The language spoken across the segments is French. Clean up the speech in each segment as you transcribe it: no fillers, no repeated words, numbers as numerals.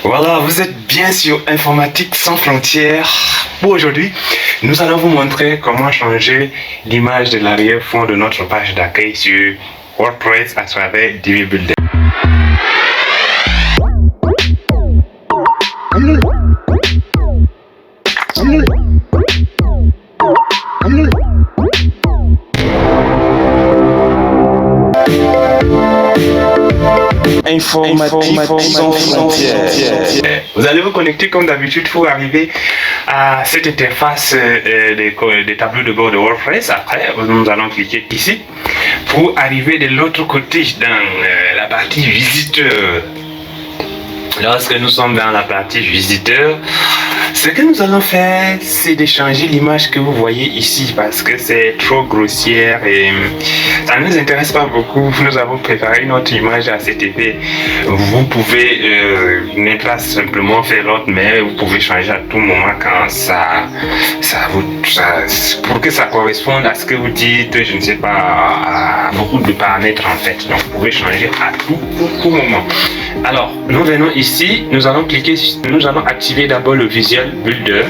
Voilà, vous êtes bien sur Informatique sans frontières. Pour aujourd'hui, nous allons vous montrer comment changer l'image de l'arrière-fond de notre page d'accueil sur WordPress à travers Divi Builder. Informatique sans frontières. Vous allez vous connecter comme d'habitude pour arriver à cette interface des tableaux de bord de WordPress. Après, nous allons cliquer ici pour arriver de l'autre côté dans la partie visiteur. Lorsque nous sommes dans la partie visiteur, ce que nous allons faire, c'est de changer l'image que vous voyez ici parce que c'est trop grossière et ça ne nous intéresse pas beaucoup. Nous avons préparé notre image à cet effet. Vous pouvez ne pas simplement faire l'autre, mais vous pouvez changer à tout moment quand pour que ça corresponde à ce que vous dites, je ne sais pas, à beaucoup de paramètres en fait. Donc vous pouvez changer à tout moment. Alors, nous venons ici, nous allons activer d'abord le Visual Builder.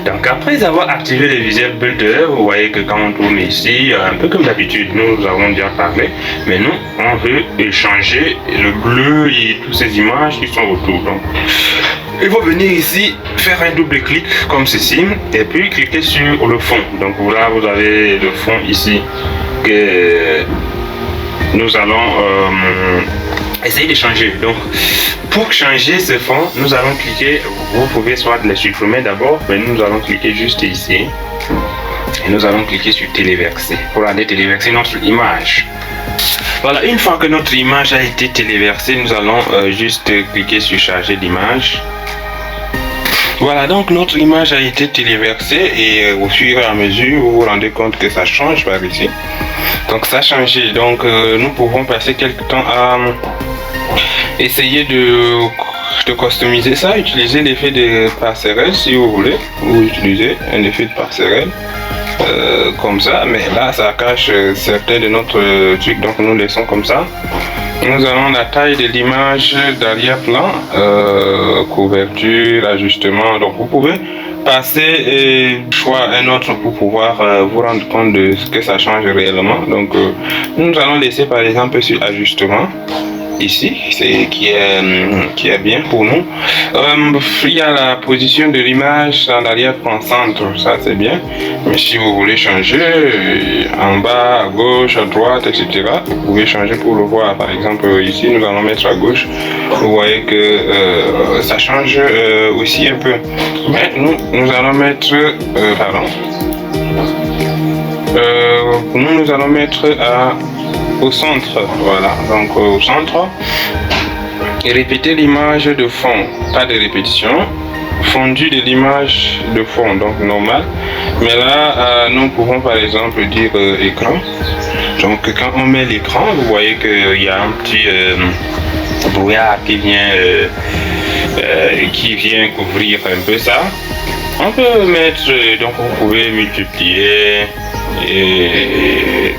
Donc après avoir activé le Visual Builder, vous voyez que quand on tourne ici, un peu comme d'habitude, nous avons déjà parlé, mais nous, on veut changer le bleu et toutes ces images qui sont autour. Donc, il faut venir ici, faire un double clic comme ceci, et puis cliquer sur le fond. Donc là, vous avez le fond ici que nous allons essayer de changer. Donc pour changer ce fond, nous allons cliquer, vous pouvez soit le supprimer d'abord, mais nous allons cliquer juste ici et nous allons cliquer sur téléverser pour aller téléverser notre image. Voilà, une fois que notre image a été téléversée, nous allons juste cliquer sur charger d'image. Voilà, donc notre image a été téléversée et au fur et à mesure, vous vous rendez compte que ça change par ici. Donc ça a changé, donc nous pouvons passer quelques temps à essayer de customiser ça, utiliser l'effet de passerelle si vous voulez, ou utiliser un effet de passerelle comme ça, mais là ça cache certains de notre truc, donc nous laissons comme ça. Nous avons la taille de l'image d'arrière-plan, couverture, ajustement, donc vous pouvez passer choix un autre pour pouvoir vous rendre compte de ce que ça change réellement. Donc nous allons laisser par exemple sur ajustement ici, c'est qui est bien pour nous. Il y a la position de l'image en arrière-plan centre, ça c'est bien, mais si vous voulez changer en bas, à gauche, à droite, etc., vous pouvez changer pour le voir. Par exemple ici nous allons mettre à gauche, vous voyez que ça change aussi un peu, mais nous allons mettre nous allons mettre au centre, voilà, donc au centre, et répéter l'image de fond, pas de répétition, fondu de l'image de fond, donc normal, mais là nous pouvons par exemple dire écran. Donc quand on met l'écran, vous voyez qu'il y a un petit brouillard qui vient couvrir un peu ça. On peut mettre, donc vous pouvez multiplier et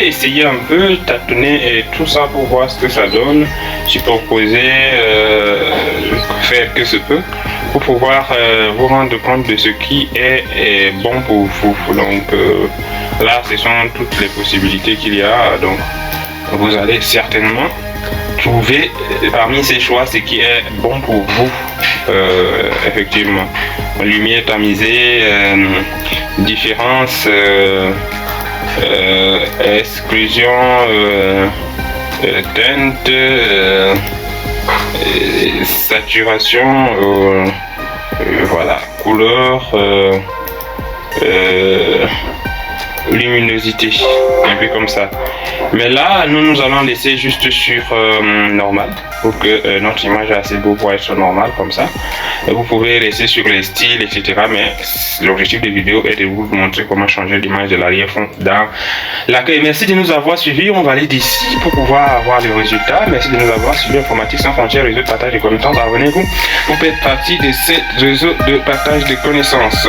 essayer un peu, tâtonner et tout ça pour voir ce que ça donne, superposer, faire que ce peut pour pouvoir vous rendre compte de ce qui est bon pour vous. Donc là ce sont toutes les possibilités qu'il y a, donc vous allez certainement trouver parmi ces choix ce qui est bon pour vous. Effectivement, lumière tamisée, différence, exclusion, teinte, saturation, voilà, couleur, luminosité, un peu comme ça. Mais là nous allons laisser juste sur normal pour que notre image est assez beau pour être normal comme ça. Et vous pouvez laisser sur les styles, etc., mais l'objectif de vidéo est de vous montrer comment changer l'image de l'arrière-fond dans l'accueil. Merci de nous avoir suivis, on va aller d'ici pour pouvoir avoir les résultats. Merci de nous avoir suivis. Informatique sans frontières, réseau de partage de connaissances. Abonnez-vous pour faire partie de ce réseau de partage de connaissances.